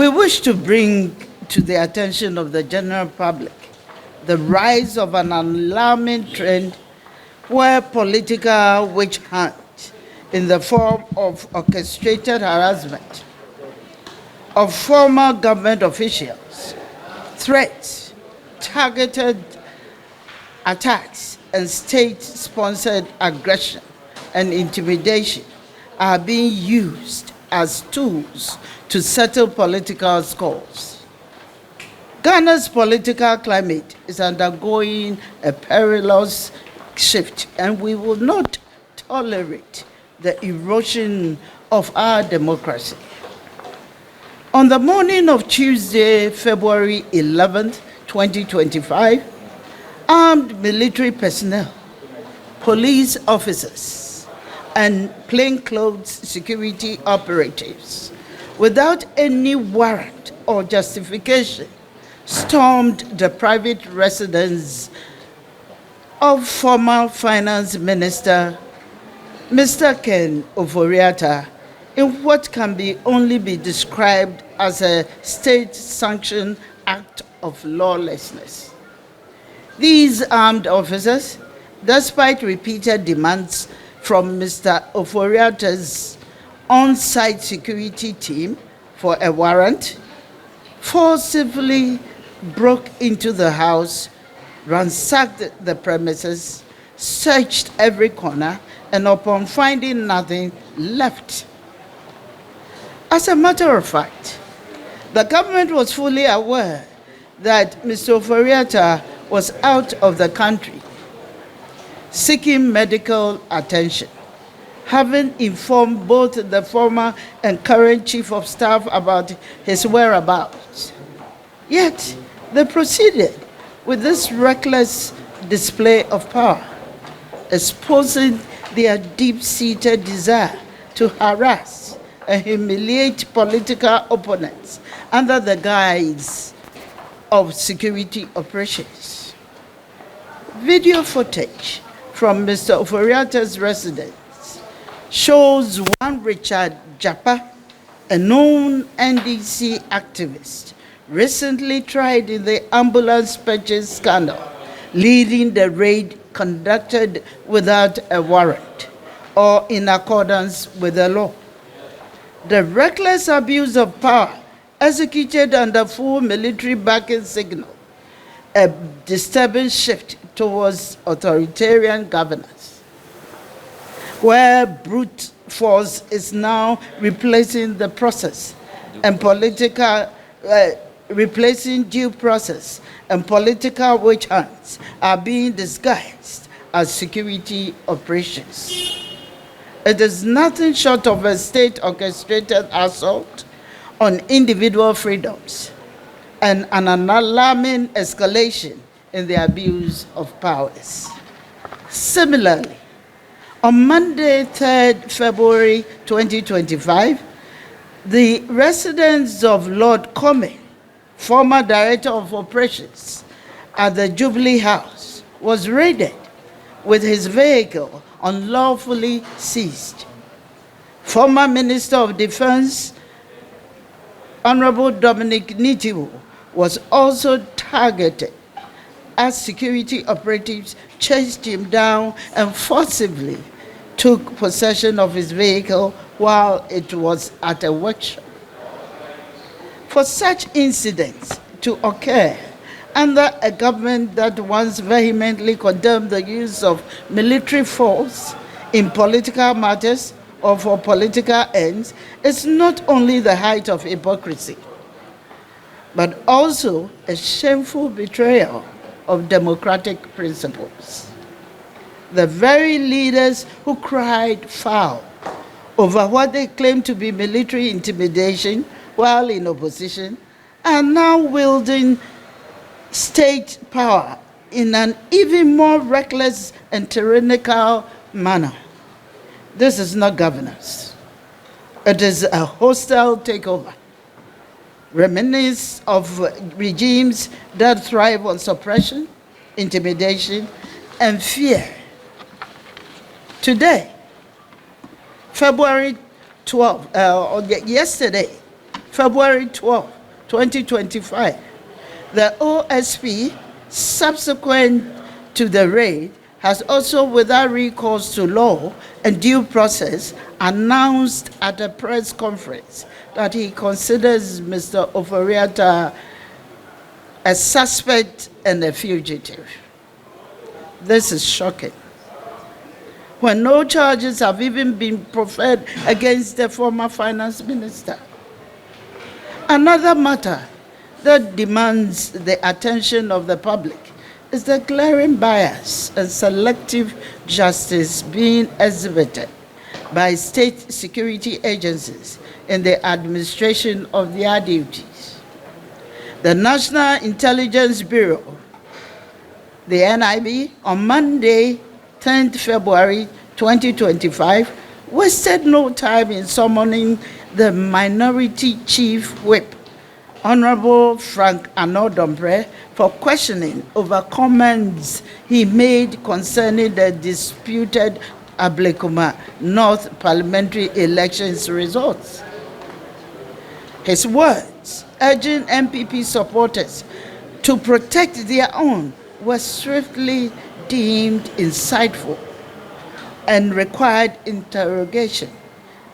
We wish to bring to the attention of the general public the rise of an alarming trend where political witch hunt in the form of orchestrated harassment of former government officials, threats, targeted attacks, and state-sponsored aggression and intimidation are being used as tools to settle political scores. Ghana's political climate is undergoing a perilous shift, and we will not tolerate the erosion of our democracy. On the morning of Tuesday, February 11th, 2025, armed military personnel, police officers, and plainclothes security operatives, without any warrant or justification, stormed the private residence of former Finance Minister Mr. Ken Ofori-Atta in what can only be described as a state-sanctioned act of lawlessness. These armed officers, despite repeated demands from Mr. Ofori-Atta's on-site security team for a warrant, forcibly broke into the house, ransacked the premises, searched every corner, and upon finding nothing, left. As a matter of fact, the government was fully aware that Mr. Ofori-Atta was out of the country seeking medical attention, having informed both the former and current chief of staff about his whereabouts. Yet, they proceeded with this reckless display of power, exposing their deep-seated desire to harass and humiliate political opponents under the guise of security operations. Video footage from Mr. Ofori-Atta's residence shows one Richard Japa, a known NDC activist, recently tried in the ambulance purchase scandal, leading the raid conducted without a warrant or in accordance with the law. The reckless abuse of power executed under full military backing signal a disturbing shift towards authoritarian governance, where brute force is now replacing the process and replacing due process, and political witch hunts are being disguised as security operations. It is nothing short of a state-orchestrated assault on individual freedoms and an alarming escalation in the abuse of powers. Similarly, on Monday, 3rd February 2025, the residence of Lord Nkommo, former Director of Operations at the Jubilee House, was raided with his vehicle unlawfully seized. Former Minister of Defense, Honorable Dominic Nitiwo, was also targeted as security operatives chased him down and forcibly took possession of his vehicle while it was at a workshop. For such incidents to occur under a government that once vehemently condemned the use of military force in political matters or for political ends is not only the height of hypocrisy, but also a shameful betrayal of democratic principles. The very leaders who cried foul over what they claim to be military intimidation while in opposition are now wielding state power in an even more reckless and tyrannical manner. This is not governance. It is a hostile takeover, reminiscent of regimes that thrive on suppression, intimidation, and fear. Today, February 12th, yesterday, February 12, 2025, the OSP, subsequent to the raid, has also, without recourse to law and due process, announced at a press conference that he considers Mr. Ofori-Atta a suspect and a fugitive. This is shocking. When no charges have even been preferred against the former finance minister. Another matter that demands the attention of the public is the glaring bias and selective justice being exhibited by state security agencies in the administration of their duties. The National Intelligence Bureau, the NIB, on Monday, 10th February 2025, wasted no time in summoning the Minority Chief Whip, Honorable Frank Anodombre, for questioning over comments he made concerning the disputed Ablekuma North parliamentary elections results. His words urging NPP supporters to protect their own were swiftly deemed insightful and required interrogation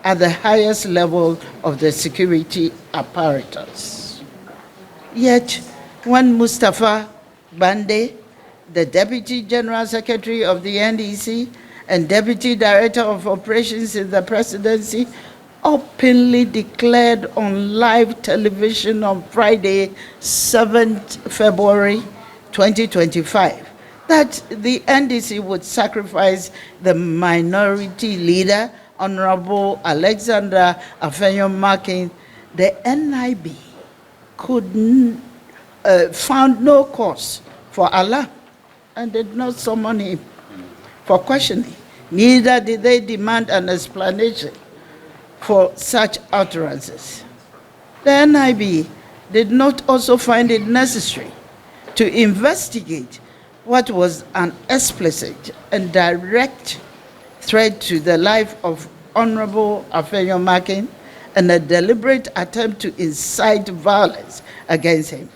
at the highest level of the security apparatus. Yet, when Mustafa Bande, the Deputy General Secretary of the NDC and Deputy Director of Operations in the Presidency, openly declared on live television on Friday, 7th February 2025, that the NDC would sacrifice the minority leader, Honorable Alexander Afenyo-Markin, the NIB found no cause for alarm and did not summon him for questioning. Neither did they demand an explanation for such utterances. The NIB did not also find it necessary to investigate what was an explicit and direct threat to the life of Honorable Afenyo-Markin and a deliberate attempt to incite violence against him.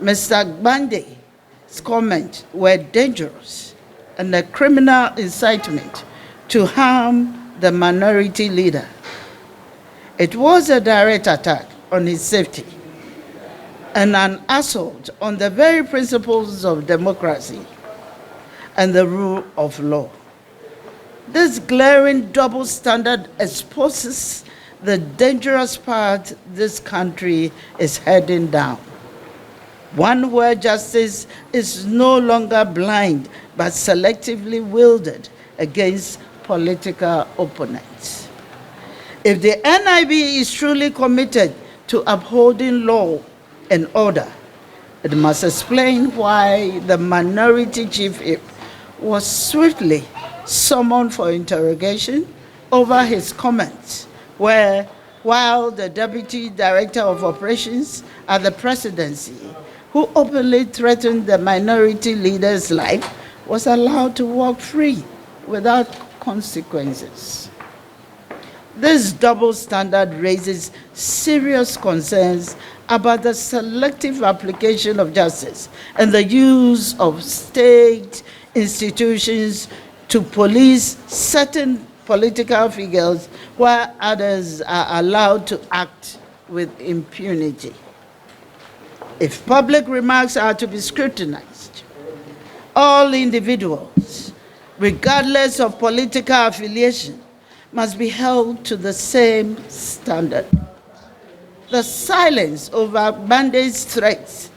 Mr. Bande's comments were dangerous and a criminal incitement to harm the minority leader. It was a direct attack on his safety and an assault on the very principles of democracy and the rule of law. This glaring double standard exposes the dangerous path this country is heading down. One where justice is no longer blind but selectively wielded against political opponents. If the NIB is truly committed to upholding law and order, it must explain why the minority chief whip was swiftly summoned for interrogation over his comments, while the Deputy Director of Operations at the Presidency, who openly threatened the minority leader's life, was allowed to walk free without consequences. This double standard raises serious concerns about the selective application of justice and the use of state institutions to police certain political figures while others are allowed to act with impunity. If public remarks are to be scrutinized, all individuals, regardless of political affiliation, must be held to the same standard. The silence over Bande's threats,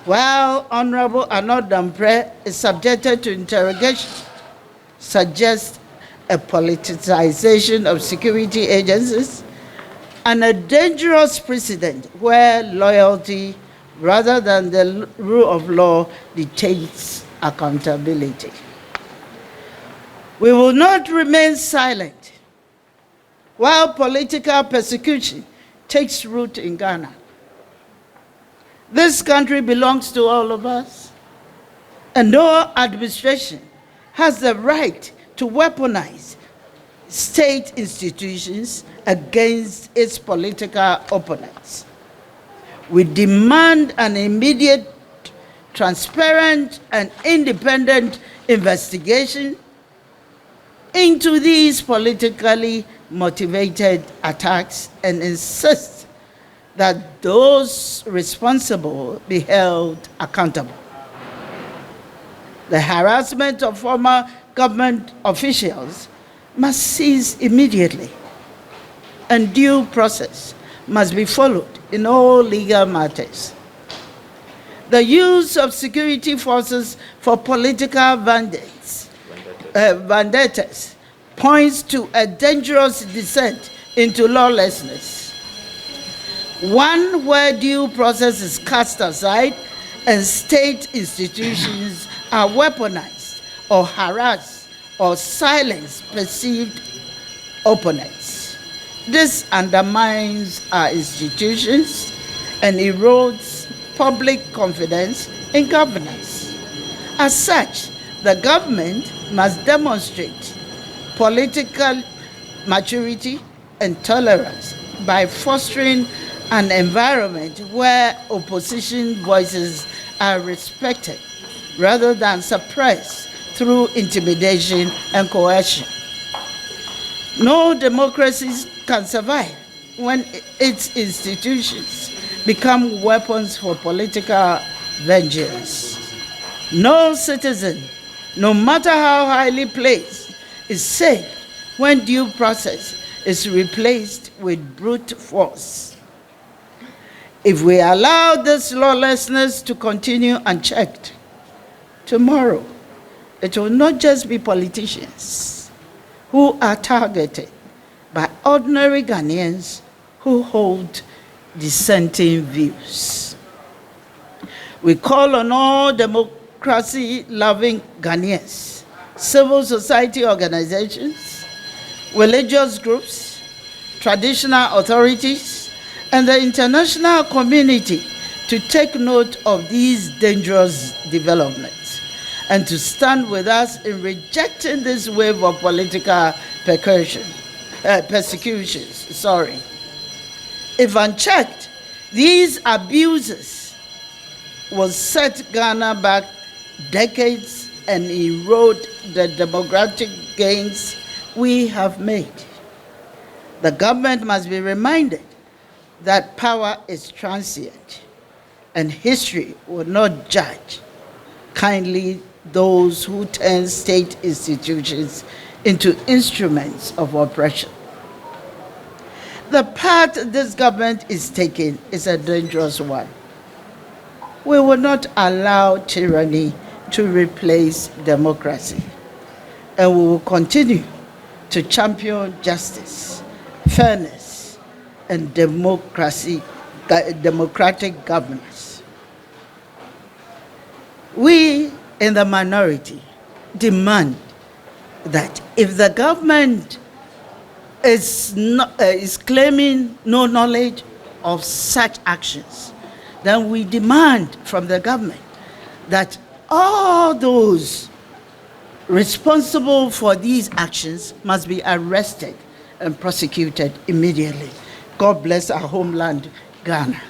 while Honorable Anodombre is subjected to interrogation, suggests a politicization of security agencies and a dangerous precedent where loyalty rather than the rule of law dictates accountability. We will not remain silent while political persecution takes root in Ghana. This country belongs to all of us, and no administration has the right to weaponize state institutions against its political opponents. We demand an immediate, transparent, and independent investigation into these politically motivated attacks and insist that those responsible be held accountable. The harassment of former government officials must cease immediately, and due process must be followed in all legal matters. The use of security forces for political vendettas points to a dangerous descent into lawlessness, one where due process is cast aside and state institutions are weaponized or harass or silence perceived opponents. This undermines our institutions and erodes public confidence in governance. As such, the government must demonstrate political maturity and tolerance by fostering an environment where opposition voices are respected rather than suppressed through intimidation and coercion. No democracies can survive when its institutions become weapons for political vengeance. No citizen, no matter how highly placed, is safe when due process is replaced with brute force. If we allow this lawlessness to continue unchecked, tomorrow it will not just be politicians who are targeted, but ordinary Ghanaians who hold dissenting views. We call on all democracy-loving Ghanaians, civil society organizations, religious groups, traditional authorities, and the international community to take note of these dangerous developments and to stand with us in rejecting this wave of political persecutions. If unchecked, these abuses will set Ghana back decades and erode the democratic gains we have made. The government must be reminded that power is transient and history will not judge kindly those who turn state institutions into instruments of oppression. The path this government is taking is a dangerous one. We will not allow tyranny to replace democracy, and we will continue to champion justice, fairness, and democratic governance. We in the minority demand that if the government is claiming no knowledge of such actions, then we demand from the government that all those responsible for these actions must be arrested and prosecuted immediately. God bless our homeland, Ghana.